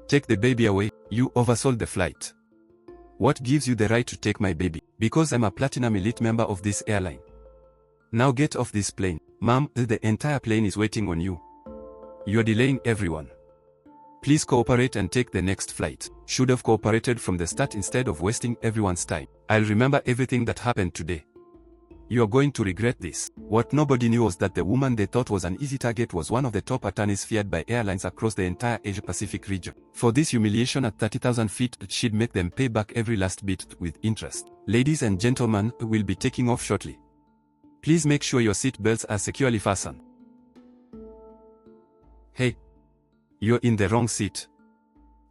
Take the baby away, you oversold the flight. What gives you the right to take my baby? Because I'm a platinum elite member of this airline. Now get off this plane. Ma'am, the entire plane is waiting on you. You're delaying everyone. Please cooperate and take the next flight. Should have cooperated from the start instead of wasting everyone's time. I'll remember everything that happened today. You're going to regret this. What nobody knew was that the woman they thought was an easy target was one of the top attorneys feared by airlines across the entire Asia-Pacific region. For this humiliation at 30,000 feet, she'd make them pay back every last bit with interest. Ladies and gentlemen, we'll be taking off shortly. Please make sure your seat belts are securely fastened. Hey, you're in the wrong seat.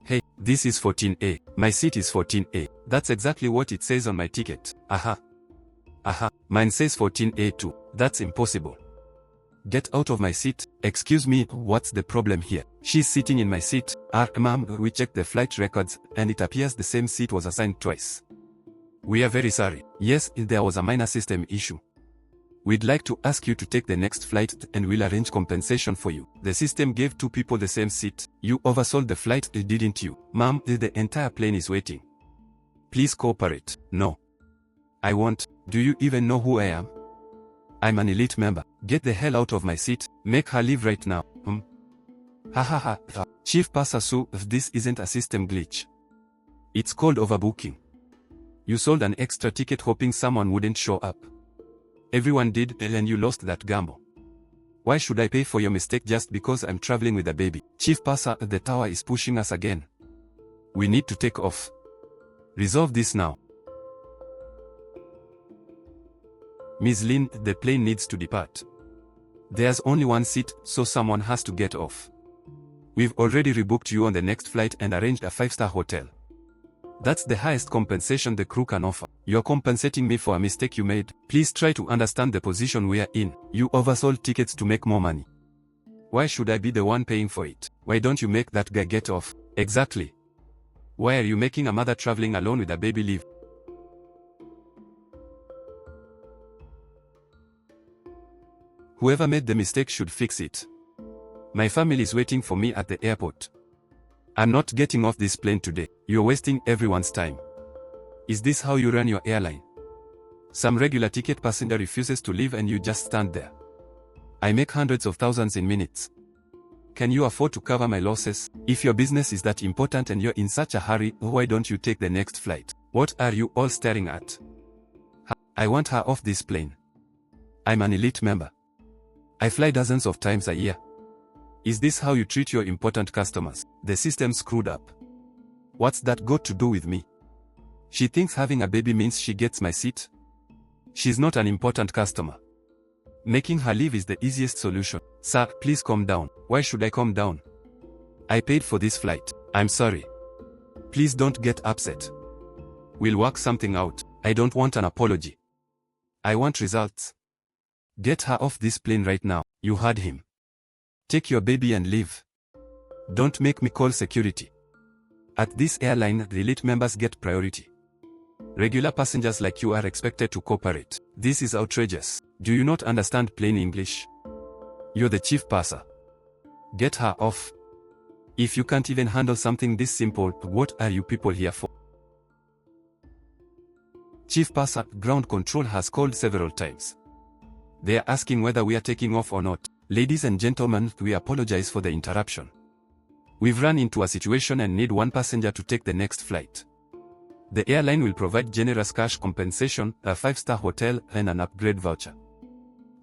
Hey, this is 14A. My seat is 14A. That's exactly what it says on my ticket. Aha. Aha, mine says 14A too. That's impossible. Get out of my seat. Excuse me, what's the problem here? She's sitting in my seat. Ma'am, we checked the flight records, and it appears the same seat was assigned twice. We are very sorry. Yes, there was a minor system issue. We'd like to ask you to take the next flight and we'll arrange compensation for you. The system gave two people the same seat. You oversold the flight, didn't you? Ma'am, the entire plane is waiting. Please cooperate. No. I won't. Do you even know who I am? I'm an elite member. Get the hell out of my seat. Make her leave right now. Ha ha ha. Chief Purser Sue, this isn't a system glitch. It's called overbooking. You sold an extra ticket hoping someone wouldn't show up. Everyone did, and you lost that gamble. Why should I pay for your mistake just because I'm traveling with a baby? Chief Purser, the tower is pushing us again. We need to take off. Resolve this now. Ms. Lin, the plane needs to depart. There's only one seat, so someone has to get off. We've already rebooked you on the next flight and arranged a 5-star hotel. That's the highest compensation the crew can offer. You're compensating me for a mistake you made. Please try to understand the position we're in. You oversold tickets to make more money. Why should I be the one paying for it? Why don't you make that guy get off? Exactly. Why are you making a mother traveling alone with a baby leave? Whoever made the mistake should fix it. My family is waiting for me at the airport. I'm not getting off this plane today. You're wasting everyone's time. Is this how you run your airline? Some regular ticket passenger refuses to leave and you just stand there. I make hundreds of thousands in minutes. Can you afford to cover my losses? If your business is that important and you're in such a hurry, why don't you take the next flight? What are you all staring at? I want her off this plane. I'm an elite member. I fly dozens of times a year. Is this how you treat your important customers? The system screwed up. What's that got to do with me? She thinks having a baby means she gets my seat? She's not an important customer. Making her leave is the easiest solution. Sir, please calm down. Why should I calm down? I paid for this flight. I'm sorry. Please don't get upset. We'll work something out. I don't want an apology. I want results. Get her off this plane right now. You heard him. Take your baby and leave. Don't make me call security. At this airline, the elite members get priority. Regular passengers like you are expected to cooperate. This is outrageous. Do you not understand plain English? You're the chief purser. Get her off. If you can't even handle something this simple, what are you people here for? Chief Purser, ground control has called several times. They are asking whether we are taking off or not. Ladies and gentlemen, we apologize for the interruption. We've run into a situation and need one passenger to take the next flight. The airline will provide generous cash compensation, a 5-star hotel, and an upgrade voucher.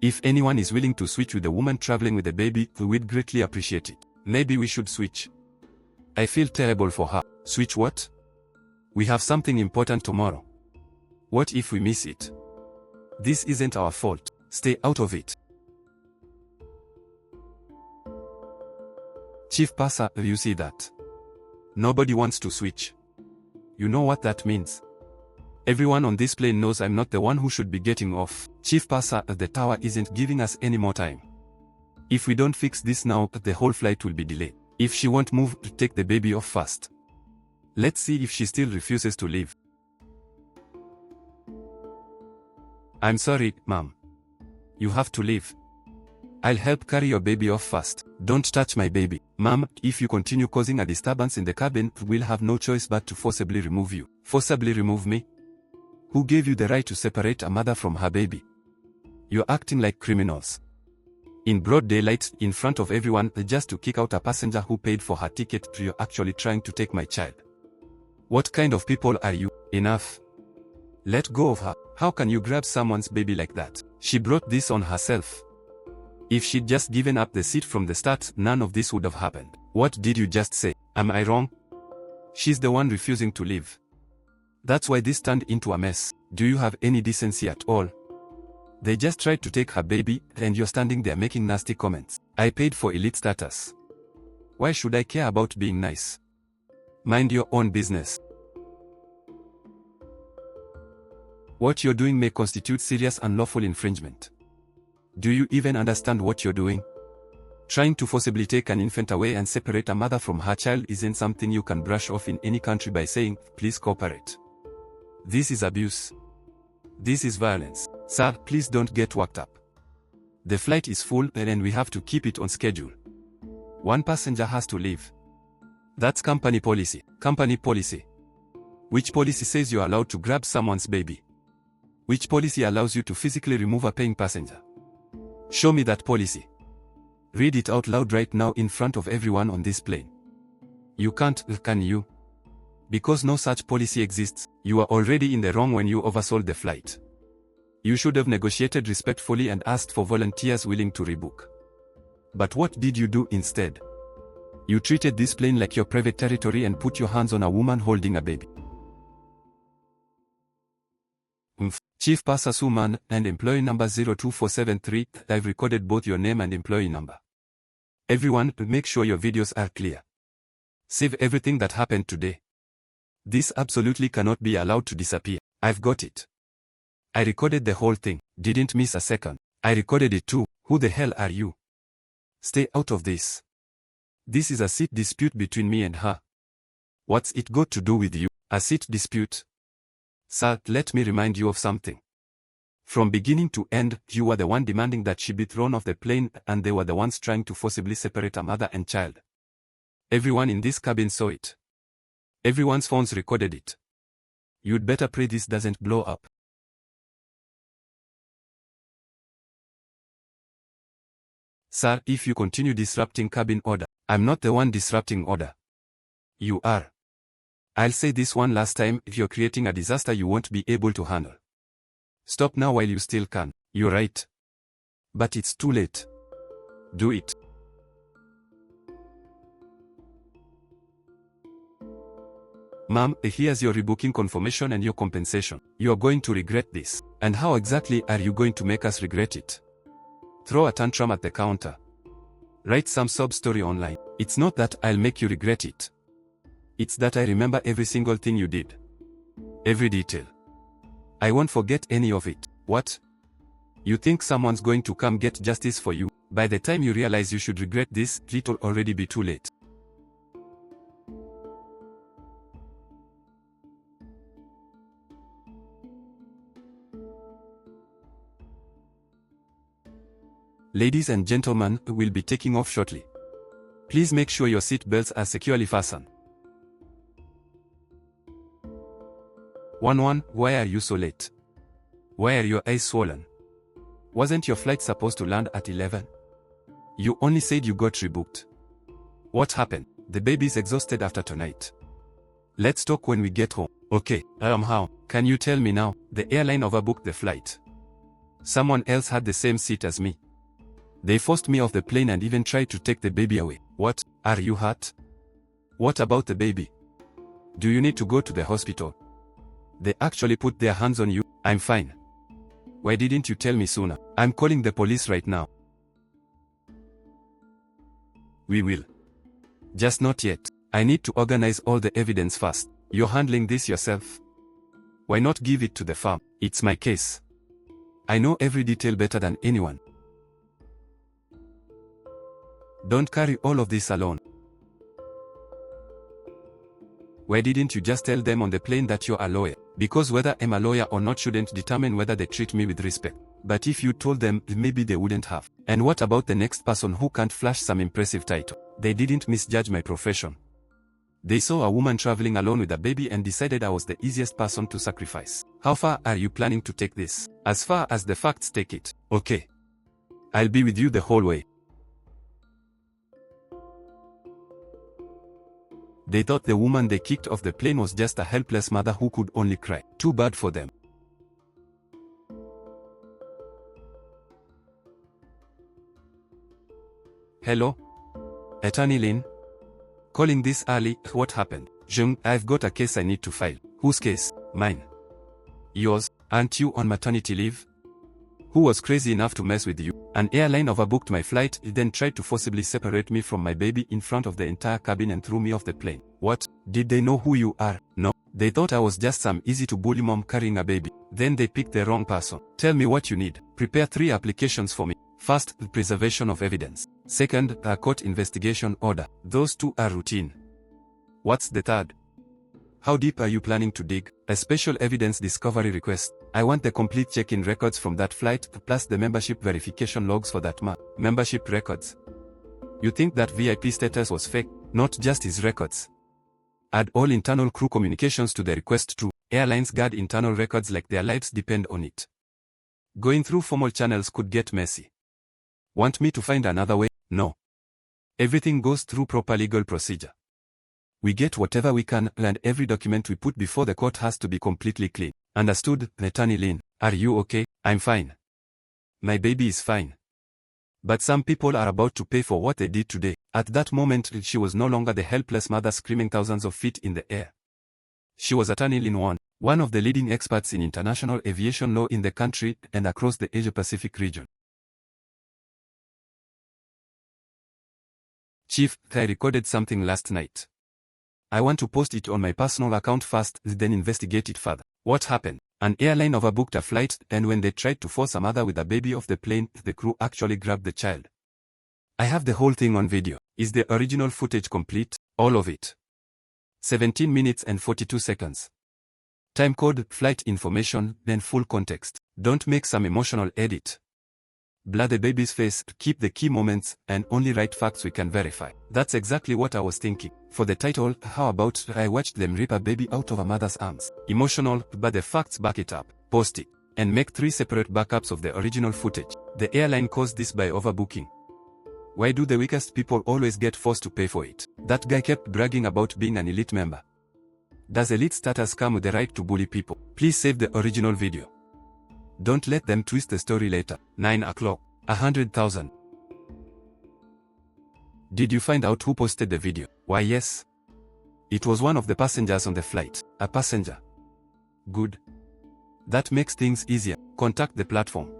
If anyone is willing to switch with the woman traveling with the baby, we'd greatly appreciate it. Maybe we should switch. I feel terrible for her. Switch what? We have something important tomorrow. What if we miss it? This isn't our fault. Stay out of it. Chief Purser, you see that? Nobody wants to switch. You know what that means? Everyone on this plane knows I'm not the one who should be getting off. Chief Purser, the tower isn't giving us any more time. If we don't fix this now, the whole flight will be delayed. If she won't move, take the baby off fast. Let's see if she still refuses to leave. I'm sorry, ma'am. You have to leave. I'll help carry your baby off fast. Don't touch my baby. Mom, if you continue causing a disturbance in the cabin, we'll have no choice but to forcibly remove you. Forcibly remove me? Who gave you the right to separate a mother from her baby? You're acting like criminals. In broad daylight, in front of everyone, just to kick out a passenger who paid for her ticket. You're actually trying to take my child. What kind of people are you? Enough. Let go of her. How can you grab someone's baby like that? She brought this on herself. If she'd just given up the seat from the start, none of this would have happened. What did you just say? Am I wrong? She's the one refusing to leave. That's why this turned into a mess. Do you have any decency at all? They just tried to take her baby, and you're standing there making nasty comments. I paid for elite status. Why should I care about being nice? Mind your own business. What you're doing may constitute serious unlawful infringement. Do you even understand what you're doing? Trying to forcibly take an infant away and separate a mother from her child isn't something you can brush off in any country by saying, please cooperate. This is abuse. This is violence. Sir, please don't get worked up. The flight is full and we have to keep it on schedule. One passenger has to leave. That's company policy. Company policy. Which policy says you're allowed to grab someone's baby? Which policy allows you to physically remove a paying passenger? Show me that policy. Read it out loud right now in front of everyone on this plane. You can't, can you? Because no such policy exists. You are already in the wrong when you oversold the flight. You should have negotiated respectfully and asked for volunteers willing to rebook. But what did you do instead? You treated this plane like your private territory and put your hands on a woman holding a baby. Chief Passes Woman and employee number 02473, I've recorded both your name and employee number. Everyone, make sure your videos are clear. Save everything that happened today. This absolutely cannot be allowed to disappear. I've got it. I recorded the whole thing, didn't miss a second. I recorded it too. Who the hell are you? Stay out of this. This is a seat dispute between me and her. What's it got to do with you? A seat dispute? Sir, let me remind you of something. From beginning to end, you were the one demanding that she be thrown off the plane, and they were the ones trying to forcibly separate a mother and child. Everyone in this cabin saw it. Everyone's phones recorded it. You'd better pray this doesn't blow up. Sir, if you continue disrupting cabin order, I'm not the one disrupting order. You are. I'll say this one last time, if you're creating a disaster you won't be able to handle. Stop now while you still can. You're right. But it's too late. Do it. Ma'am, here's your rebooking confirmation and your compensation. You're going to regret this. And how exactly are you going to make us regret it? Throw a tantrum at the counter. Write some sub-story online. It's not that I'll make you regret it. It's that I remember every single thing you did. Every detail. I won't forget any of it. What? You think someone's going to come get justice for you? By the time you realize you should regret this, it'll already be too late. Ladies and gentlemen, we'll be taking off shortly. Please make sure your seat belts are securely fastened. 11, why are you so late? Why are your eyes swollen? Wasn't your flight supposed to land at 11? You only said you got rebooked. What happened? The baby's exhausted after tonight. Let's talk when we get home. Okay, how? Can you tell me now? The airline overbooked the flight. Someone else had the same seat as me. They forced me off the plane and even tried to take the baby away. What? Are you hurt? What about the baby? Do you need to go to the hospital? They actually put their hands on you. I'm fine. Why didn't you tell me sooner? I'm calling the police right now. We will. Just not yet. I need to organize all the evidence first. You're handling this yourself? Why not give it to the farm? It's my case. I know every detail better than anyone. Don't carry all of this alone. Why didn't you just tell them on the plane that you're a lawyer? Because whether I'm a lawyer or not shouldn't determine whether they treat me with respect. But if you told them, maybe they wouldn't have. And what about the next person who can't flash some impressive title? They didn't misjudge my profession. They saw a woman traveling alone with a baby and decided I was the easiest person to sacrifice. How far are you planning to take this? As far as the facts take it. Okay. I'll be with you the whole way. They thought the woman they kicked off the plane was just a helpless mother who could only cry. Too bad for them. Hello? Attorney Lin? Calling this early, what happened? Jung, I've got a case I need to file. Whose case? Mine. Yours? Aren't you on maternity leave? Who was crazy enough to mess with you? An airline overbooked my flight, then tried to forcibly separate me from my baby in front of the entire cabin and threw me off the plane. What? Did they know who you are? No. They thought I was just some easy-to-bully mom carrying a baby. Then they picked the wrong person. Tell me what you need. Prepare 3 applications for me. First, the preservation of evidence. Second, a court investigation order. Those 2 are routine. What's the third? How deep are you planning to dig? A special evidence discovery request. I want the complete check-in records from that flight, plus the membership verification logs for that membership records. You think that VIP status was fake? Not just his records. Add all internal crew communications to the request too. Airlines guard internal records like their lives depend on it. Going through formal channels could get messy. Want me to find another way? No. Everything goes through proper legal procedure. We get whatever we can, and every document we put before the court has to be completely clean. Understood, Attorney Lin? Are you okay? I'm fine. My baby is fine. But some people are about to pay for what they did today. At that moment, she was no longer the helpless mother screaming thousands of feet in the air. She was Attorney Lin Wan, one of the leading experts in international aviation law in the country and across the Asia-Pacific region. Chief, I recorded something last night. I want to post it on my personal account first, then investigate it further. What happened? An airline overbooked a flight, and when they tried to force a mother with a baby off the plane, the crew actually grabbed the child. I have the whole thing on video. Is the original footage complete? All of it. 17 minutes and 42 seconds. Time code, flight information, then full context. Don't make some emotional edit. Blur the baby's face, keep the key moments, and only write facts we can verify. That's exactly what I was thinking. For the title, how about I watched them rip a baby out of a mother's arms? Emotional, but the facts back it up. Post it. And make 3 separate backups of the original footage. The airline caused this by overbooking. Why do the weakest people always get forced to pay for it? That guy kept bragging about being an elite member. Does elite status come with the right to bully people? Please save the original video. Don't let them twist the story later. 9 o'clock. 100,000. Did you find out who posted the video? Why yes. It was one of the passengers on the flight. A passenger. Good. That makes things easier. Contact the platform.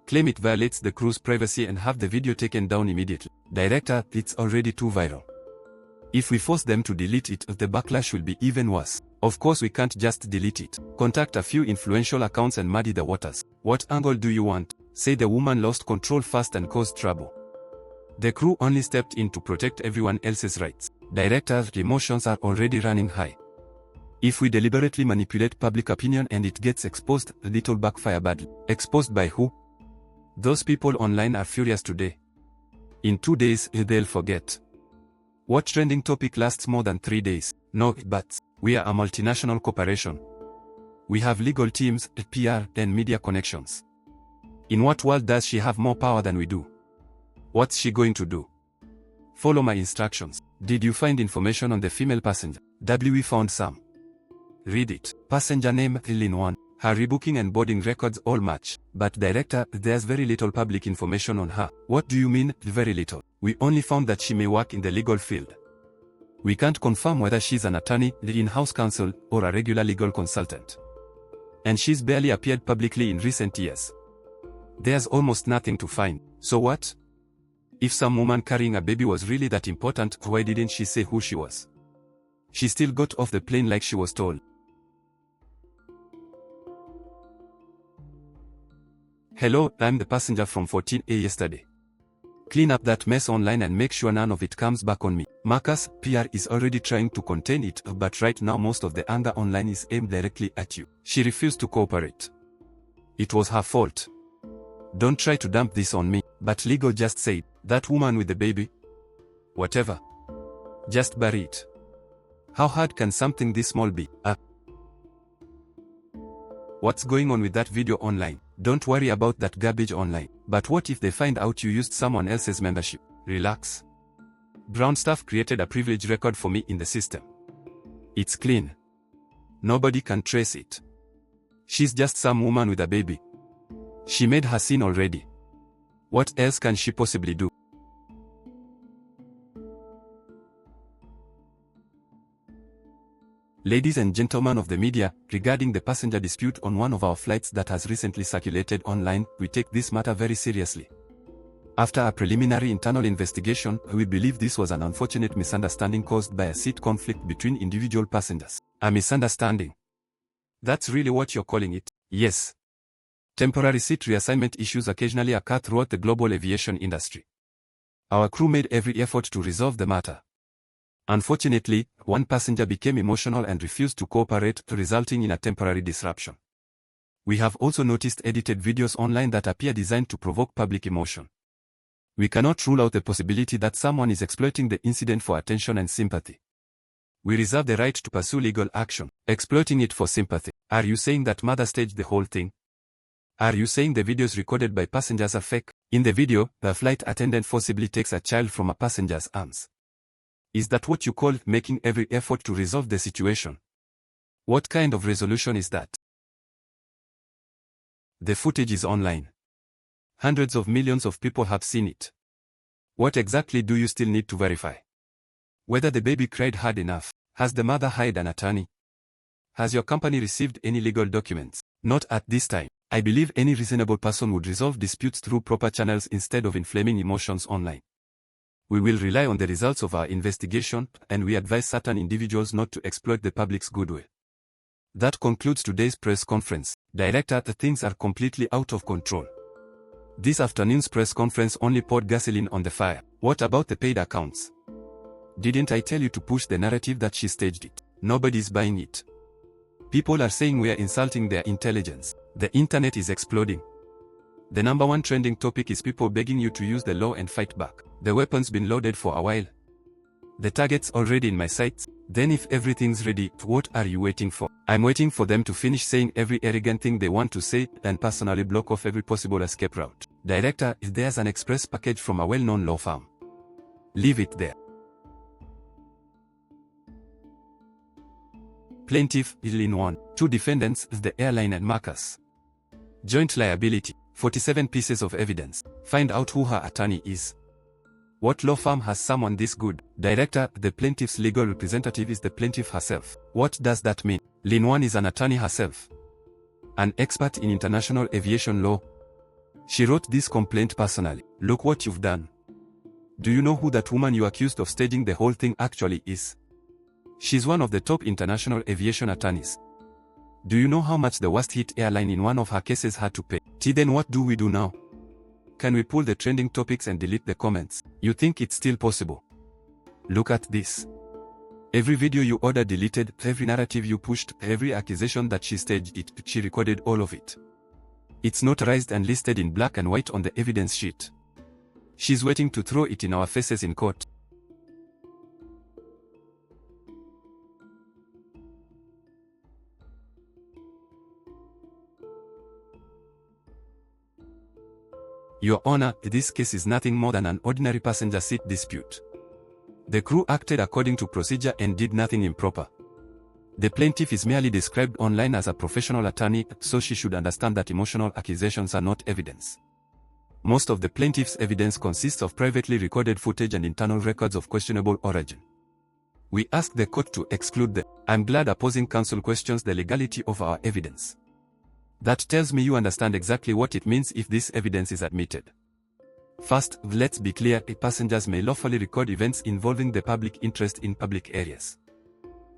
Claim it violates the crew's privacy and have the video taken down immediately. Director, it's already too viral. If we force them to delete it, the backlash will be even worse. Of course we can't just delete it. Contact a few influential accounts and muddy the waters. What angle do you want? Say the woman lost control fast and caused trouble. The crew only stepped in to protect everyone else's rights. Director's emotions are already running high. If we deliberately manipulate public opinion and it gets exposed, it'll backfire badly. Exposed by who? Those people online are furious today. In 2 days, they'll forget. What trending topic lasts more than 3 days? No buts. We are a multinational corporation. We have legal teams, PR, and media connections. In what world does she have more power than we do? What's she going to do? Follow my instructions. Did you find information on the female passenger? We found some. Read it. Passenger name, Lin Wan. Her rebooking and boarding records all match. But director, there's very little public information on her. What do you mean, very little? We only found that she may work in the legal field. We can't confirm whether she's an attorney, the in-house counsel, or a regular legal consultant. And she's barely appeared publicly in recent years. There's almost nothing to find. So what? If some woman carrying a baby was really that important, why didn't she say who she was? She still got off the plane like she was told. Hello, I'm the passenger from 14A yesterday. Clean up that mess online and make sure none of it comes back on me. Marcus, PR is already trying to contain it, but right now most of the anger online is aimed directly at you. She refused to cooperate. It was her fault. Don't try to dump this on me. But legal just said, that woman with the baby? Whatever. Just bury it. How hard can something this small be? What's going on with that video online? Don't worry about that garbage online. But what if they find out you used someone else's membership? Relax. Brown stuff created a privilege record for me in the system. It's clean. Nobody can trace it. She's just some woman with a baby. She made her sin already. What else can she possibly do? Ladies and gentlemen of the media, regarding the passenger dispute on one of our flights that has recently circulated online, we take this matter very seriously. After a preliminary internal investigation, we believe this was an unfortunate misunderstanding caused by a seat conflict between individual passengers. A misunderstanding. That's really what you're calling it? Yes. Temporary seat reassignment issues occasionally occur throughout the global aviation industry. Our crew made every effort to resolve the matter. Unfortunately, one passenger became emotional and refused to cooperate, resulting in a temporary disruption. We have also noticed edited videos online that appear designed to provoke public emotion. We cannot rule out the possibility that someone is exploiting the incident for attention and sympathy. We reserve the right to pursue legal action, exploiting it for sympathy. Are you saying that mother staged the whole thing? Are you saying the videos recorded by passengers are fake? In the video, the flight attendant forcibly takes a child from a passenger's arms. Is that what you call making every effort to resolve the situation? What kind of resolution is that? The footage is online. Hundreds of millions of people have seen it. What exactly do you still need to verify? Whether the baby cried hard enough. Has the mother hired an attorney? Has your company received any legal documents? Not at this time. I believe any reasonable person would resolve disputes through proper channels instead of inflaming emotions online. We will rely on the results of our investigation, and we advise certain individuals not to exploit the public's goodwill. That concludes today's press conference. Director, things are completely out of control. This afternoon's press conference only poured gasoline on the fire. What about the paid accounts? Didn't I tell you to push the narrative that she staged it? Nobody's buying it. People are saying we are insulting their intelligence. The internet is exploding. The #1 trending topic is people begging you to use the law and fight back. The weapon's been loaded for a while. The target's already in my sights. Then if everything's ready, what are you waiting for? I'm waiting for them to finish saying every arrogant thing they want to say and personally block off every possible escape route. Director, if there's an express package from a well-known law firm, leave it there. Plaintiff, Lin Wan. 2 defendants, the airline and Marcus. Joint liability. 47 pieces of evidence. Find out who her attorney is. What law firm has someone this good? Director, the plaintiff's legal representative is the plaintiff herself. What does that mean? Lin Wan is an attorney herself. An expert in international aviation law. She wrote this complaint personally. Look what you've done. Do you know who that woman you accused of staging the whole thing actually is? She's one of the top international aviation attorneys. Do you know how much the worst hit airline in one of her cases had to pay? Then what do we do now? Can we pull the trending topics and delete the comments? You think it's still possible? Look at this. Every video you ordered deleted, every narrative you pushed, every accusation that she staged it, she recorded all of it. It's notarized and listed in black and white on the evidence sheet. She's waiting to throw it in our faces in court. Your Honor, this case is nothing more than an ordinary passenger seat dispute. The crew acted according to procedure and did nothing improper. The plaintiff is merely described online as a professional attorney, so she should understand that emotional accusations are not evidence. Most of the plaintiff's evidence consists of privately recorded footage and internal records of questionable origin. We ask the court to exclude them. I'm glad opposing counsel questions the legality of our evidence. That tells me you understand exactly what it means if this evidence is admitted. First, let's be clear, passengers may lawfully record events involving the public interest in public areas.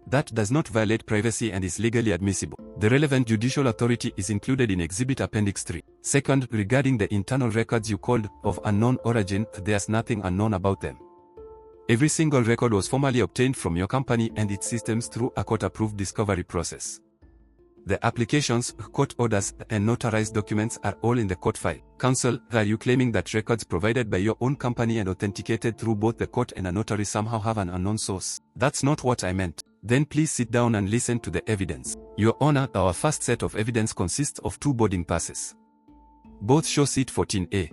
That does not violate privacy and is legally admissible. The relevant judicial authority is included in Exhibit Appendix 3. Second, regarding the internal records you called of unknown origin, there's nothing unknown about them. Every single record was formally obtained from your company and its systems through a court-approved discovery process. The applications, court orders, and notarized documents are all in the court file. Counsel, are you claiming that records provided by your own company and authenticated through both the court and a notary somehow have an unknown source? That's not what I meant. Then please sit down and listen to the evidence. Your Honor, our first set of evidence consists of 2 boarding passes. Both show seat 14A.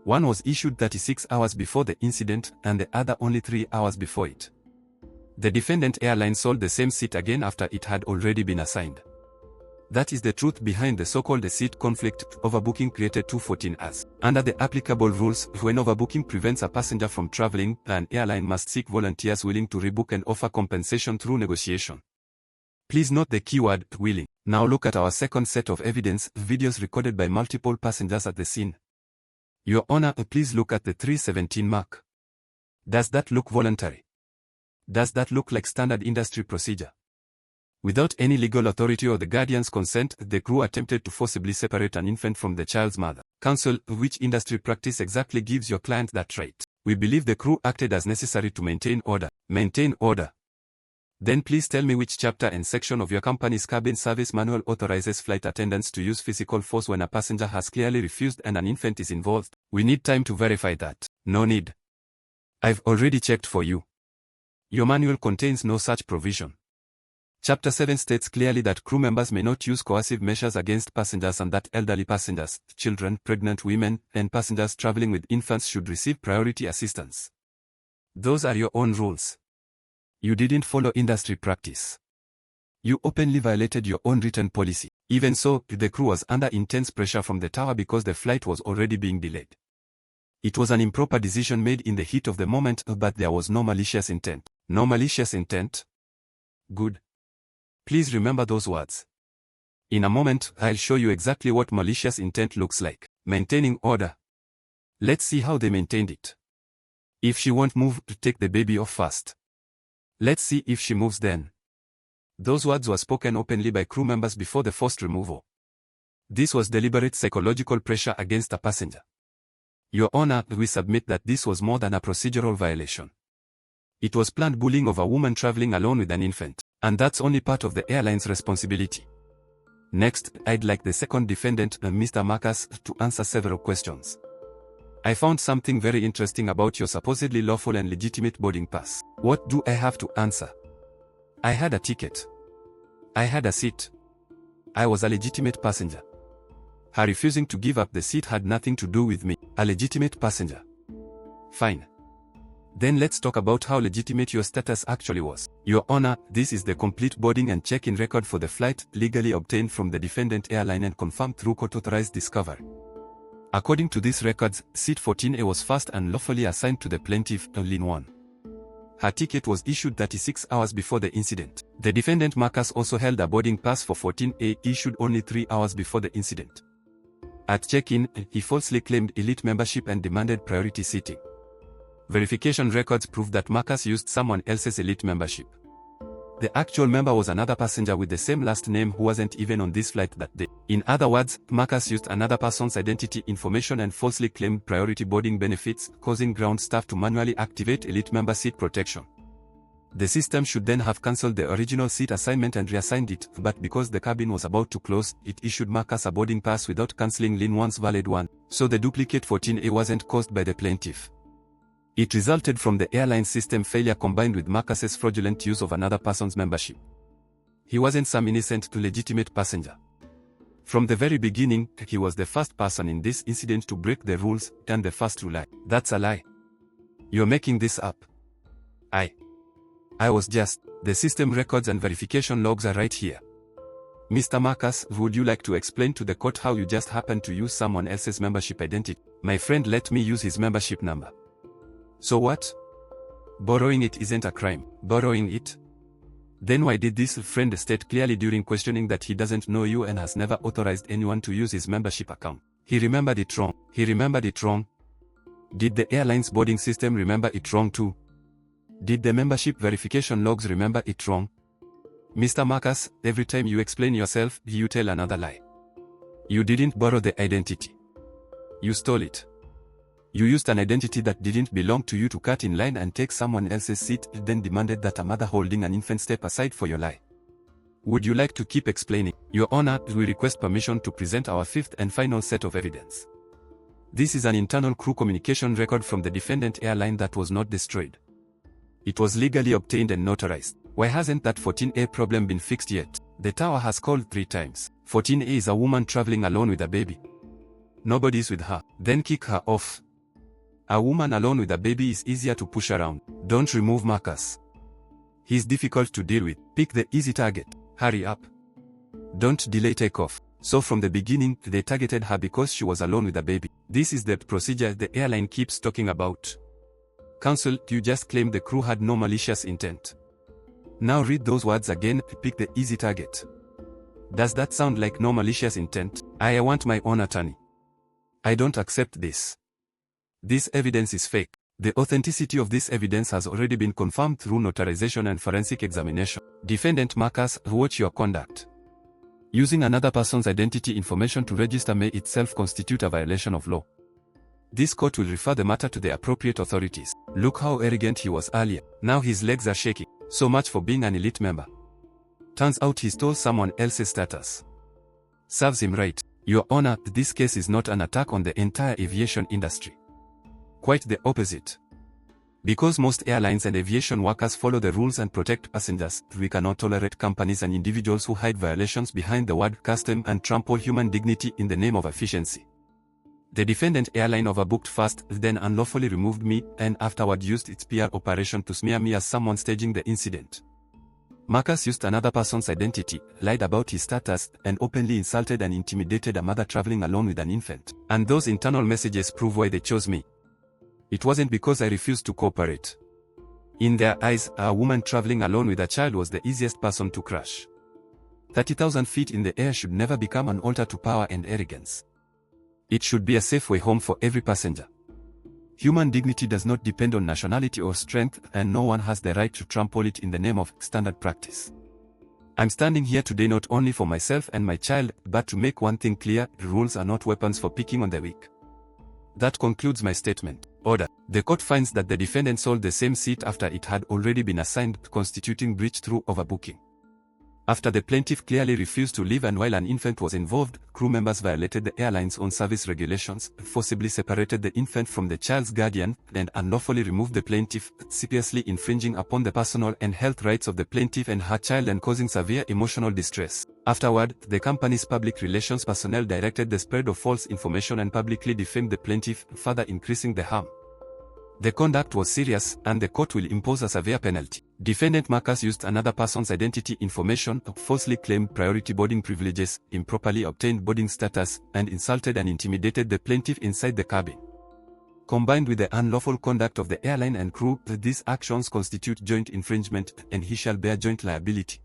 One was issued 36 hours before the incident and the other only 3 hours before it. The defendant airline sold the same seat again after it had already been assigned. That is the truth behind the so-called seat conflict. Overbooking created 214As. Under the applicable rules, when overbooking prevents a passenger from traveling, an airline must seek volunteers willing to rebook and offer compensation through negotiation. Please note the keyword, willing. Now look at our second set of evidence, videos recorded by multiple passengers at the scene. Your Honor, please look at the 317 mark. Does that look voluntary? Does that look like standard industry procedure? Without any legal authority or the guardian's consent, the crew attempted to forcibly separate an infant from the child's mother. Counsel, which industry practice exactly gives your client that right? We believe the crew acted as necessary to maintain order. Maintain order. Then please tell me which chapter and section of your company's cabin service manual authorizes flight attendants to use physical force when a passenger has clearly refused and an infant is involved. We need time to verify that. No need. I've already checked for you. Your manual contains no such provision. Chapter 7 states clearly that crew members may not use coercive measures against passengers and that elderly passengers, children, pregnant women, and passengers traveling with infants should receive priority assistance. Those are your own rules. You didn't follow industry practice. You openly violated your own written policy. Even so, the crew was under intense pressure from the tower because the flight was already being delayed. It was an improper decision made in the heat of the moment, but there was no malicious intent. No malicious intent? Good. Please remember those words. In a moment, I'll show you exactly what malicious intent looks like. Maintaining order. Let's see how they maintained it. If she won't move, take the baby off first. Let's see if she moves then. Those words were spoken openly by crew members before the forced removal. This was deliberate psychological pressure against a passenger. Your Honor, we submit that this was more than a procedural violation. It was planned bullying of a woman traveling alone with an infant. And that's only part of the airline's responsibility. Next, I'd like the second defendant, Mr. Marcus, to answer several questions. I found something very interesting about your supposedly lawful and legitimate boarding pass. What do I have to answer? I had a ticket. I had a seat. I was a legitimate passenger. Her refusing to give up the seat had nothing to do with me, a legitimate passenger. Fine. Then let's talk about how legitimate your status actually was. Your Honor, this is the complete boarding and check-in record for the flight, legally obtained from the defendant airline and confirmed through court-authorized discovery. According to these records, seat 14A was first and lawfully assigned to the plaintiff, Lin 1. Her ticket was issued 36 hours before the incident. The defendant Marcus also held a boarding pass for 14A issued only 3 hours before the incident. At check-in, he falsely claimed elite membership and demanded priority seating. Verification records prove that Marcus used someone else's elite membership. The actual member was another passenger with the same last name who wasn't even on this flight that day. In other words, Marcus used another person's identity information and falsely claimed priority boarding benefits, causing ground staff to manually activate elite member seat protection. The system should then have cancelled the original seat assignment and reassigned it, but because the cabin was about to close, it issued Marcus a boarding pass without cancelling Lin 1's valid one, so the duplicate 14A wasn't caused by the plaintiff. It resulted from the airline system failure combined with Marcus's fraudulent use of another person's membership. He wasn't some innocent to legitimate passenger. From the very beginning, he was the first person in this incident to break the rules and the first to lie. That's a lie. You're making this up. I was just. The system records and verification logs are right here. Mr. Marcus, would you like to explain to the court how you just happened to use someone else's membership identity? My friend let me use his membership number. So what? Borrowing it isn't a crime. Borrowing it? Then why did this friend state clearly during questioning that he doesn't know you and has never authorized anyone to use his membership account? He remembered it wrong. He remembered it wrong. Did the airline's boarding system remember it wrong too? Did the membership verification logs remember it wrong? Mr. Marcus, every time you explain yourself, you tell another lie. You didn't borrow the identity. You stole it. You used an identity that didn't belong to you to cut in line and take someone else's seat, then demanded that a mother holding an infant step aside for your lie. Would you like to keep explaining? Your Honor, we request permission to present our fifth and final set of evidence. This is an internal crew communication record from the defendant airline that was not destroyed. It was legally obtained and notarized. Why hasn't that 14A problem been fixed yet? The tower has called 3 times. 14A is a woman traveling alone with a baby. Nobody's with her. Then kick her off. A woman alone with a baby is easier to push around. Don't remove Marcus. He's difficult to deal with. Pick the easy target. Hurry up. Don't delay takeoff. So from the beginning, they targeted her because she was alone with a baby. This is the procedure the airline keeps talking about. Counsel, you just claimed the crew had no malicious intent. Now read those words again. Pick the easy target. Does that sound like no malicious intent? I want my own attorney. I don't accept this. This evidence is fake. The authenticity of this evidence has already been confirmed through notarization and forensic examination. Defendant Marcus, watch your conduct. Using another person's identity information to register may itself constitute a violation of law. This court will refer the matter to the appropriate authorities. Look how arrogant he was earlier. Now his legs are shaking. So much for being an elite member. Turns out he stole someone else's status. Serves him right. Your Honor, this case is not an attack on the entire aviation industry. Quite the opposite. Because most airlines and aviation workers follow the rules and protect passengers, we cannot tolerate companies and individuals who hide violations behind the word custom and trample human dignity in the name of efficiency. The defendant airline overbooked first, then unlawfully removed me, and afterward used its PR operation to smear me as someone staging the incident. Marcus used another person's identity, lied about his status, and openly insulted and intimidated a mother traveling alone with an infant. And those internal messages prove why they chose me. It wasn't because I refused to cooperate. In their eyes, a woman traveling alone with a child was the easiest person to crush. 30,000 feet in the air should never become an altar to power and arrogance. It should be a safe way home for every passenger. Human dignity does not depend on nationality or strength, and no one has the right to trample it in the name of standard practice. I'm standing here today not only for myself and my child, but to make one thing clear: rules are not weapons for picking on the weak. That concludes my statement. Order. The court finds that the defendant sold the same seat after it had already been assigned, constituting breach through overbooking. After the plaintiff clearly refused to leave and while an infant was involved, crew members violated the airline's own service regulations, forcibly separated the infant from the child's guardian, and unlawfully removed the plaintiff, seriously infringing upon the personal and health rights of the plaintiff and her child and causing severe emotional distress. Afterward, the company's public relations personnel directed the spread of false information and publicly defamed the plaintiff, further increasing the harm. The conduct was serious, and the court will impose a severe penalty. Defendant Marcus used another person's identity information, falsely claimed priority boarding privileges, improperly obtained boarding status, and insulted and intimidated the plaintiff inside the cabin. Combined with the unlawful conduct of the airline and crew, these actions constitute joint infringement, and he shall bear joint liability.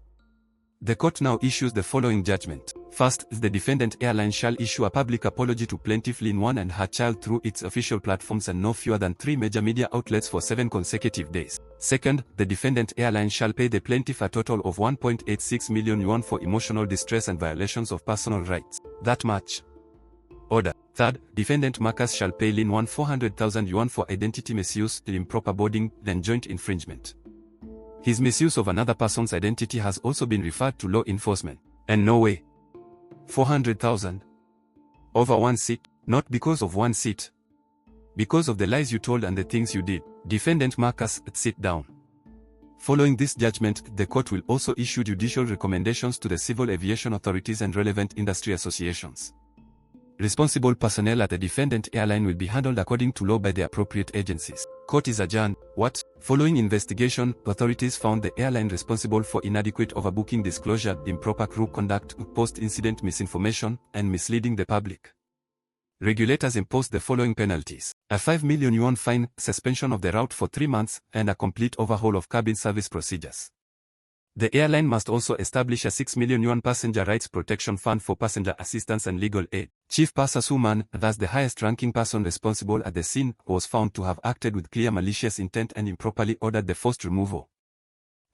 The court now issues the following judgment. First, the defendant airline shall issue a public apology to plaintiff Lynn One and her child through its official platforms and no fewer than 3 major media outlets for 7 consecutive days. Second, the defendant airline shall pay the plaintiff a total of 1.86 million yuan for emotional distress and violations of personal rights. That much. Order. Third, defendant Marcus shall pay Lynn One 400,000 yuan for identity misuse, improper boarding, and joint infringement. His misuse of another person's identity has also been referred to law enforcement. And no way. 400,000. Over 1 seat, not because of 1 seat. Because of the lies you told and the things you did. Defendant Marcus, sit down. Following this judgment, the court will also issue judicial recommendations to the civil aviation authorities and relevant industry associations. Responsible personnel at the defendant airline will be handled according to law by the appropriate agencies. Court is adjourned. What? Following investigation, authorities found the airline responsible for inadequate overbooking disclosure, improper crew conduct, post-incident misinformation, and misleading the public. Regulators imposed the following penalties: a 5 million yuan fine, suspension of the route for 3 months, and a complete overhaul of cabin service procedures. The airline must also establish a 6 million yuan passenger rights protection fund for passenger assistance and legal aid. Chief Purser Suman, thus the highest-ranking person responsible at the scene, was found to have acted with clear malicious intent and improperly ordered the forced removal.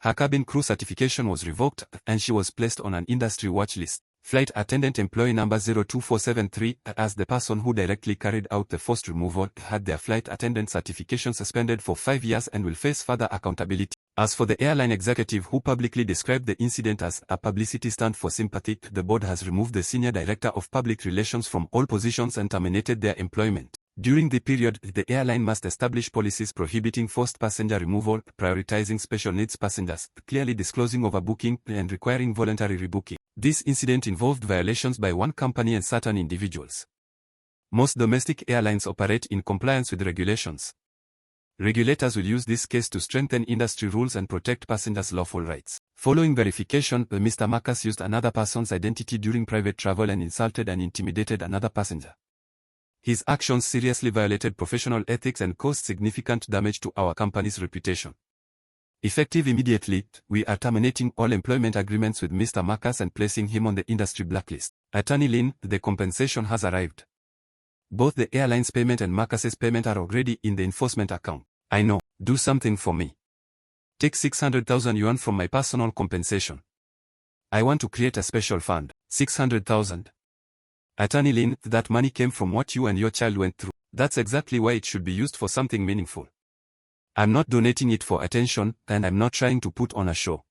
Her cabin crew certification was revoked, and she was placed on an industry watch list. Flight attendant employee number 02473, as the person who directly carried out the forced removal, had their flight attendant certification suspended for 5 years and will face further accountability. As for the airline executive who publicly described the incident as a publicity stunt for sympathy, the board has removed the senior director of public relations from all positions and terminated their employment. During the period, the airline must establish policies prohibiting forced passenger removal, prioritizing special needs passengers, clearly disclosing overbooking, and requiring voluntary rebooking. This incident involved violations by one company and certain individuals. Most domestic airlines operate in compliance with regulations. Regulators will use this case to strengthen industry rules and protect passengers' lawful rights. Following verification, Mr. Marcus used another person's identity during private travel and insulted and intimidated another passenger. His actions seriously violated professional ethics and caused significant damage to our company's reputation. Effective immediately, we are terminating all employment agreements with Mr. Marcus and placing him on the industry blacklist. Attorney Lin, the compensation has arrived. Both the airline's payment and Marcus's payment are already in the enforcement account. I know. Do something for me. Take 600,000 yuan from my personal compensation. I want to create a special fund. 600,000. Attorney Lin, that money came from what you and your child went through. That's exactly why it should be used for something meaningful. I'm not donating it for attention, and I'm not trying to put on a show.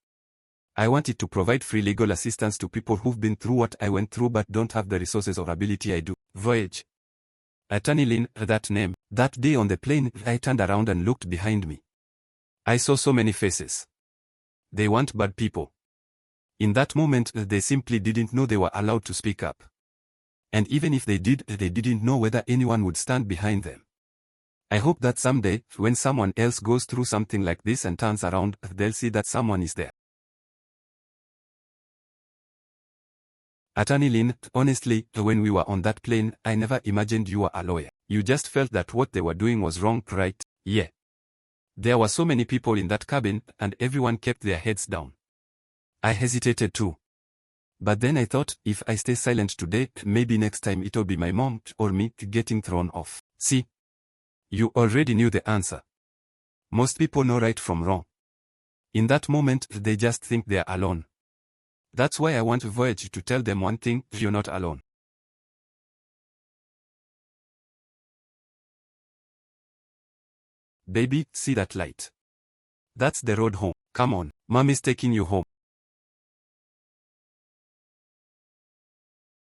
I want it to provide free legal assistance to people who've been through what I went through but don't have the resources or ability I do. Voyage. Attorney Lin, that name. That day on the plane, I turned around and looked behind me. I saw so many faces. They weren't bad people. In that moment, they simply didn't know they were allowed to speak up. And even if they did, they didn't know whether anyone would stand behind them. I hope that someday, when someone else goes through something like this and turns around, they'll see that someone is there. Attorney Lin, honestly, when we were on that plane, I never imagined you were a lawyer. You just felt that what they were doing was wrong, right? Yeah. There were so many people in that cabin, and everyone kept their heads down. I hesitated too. But then I thought, if I stay silent today, maybe next time it'll be my mom or me getting thrown off. See? You already knew the answer. Most people know right from wrong. In that moment, they just think they're alone. That's why I want Voyage to tell them one thing: you're not alone. Baby, see that light? That's the road home. Come on, Mommy's taking you home.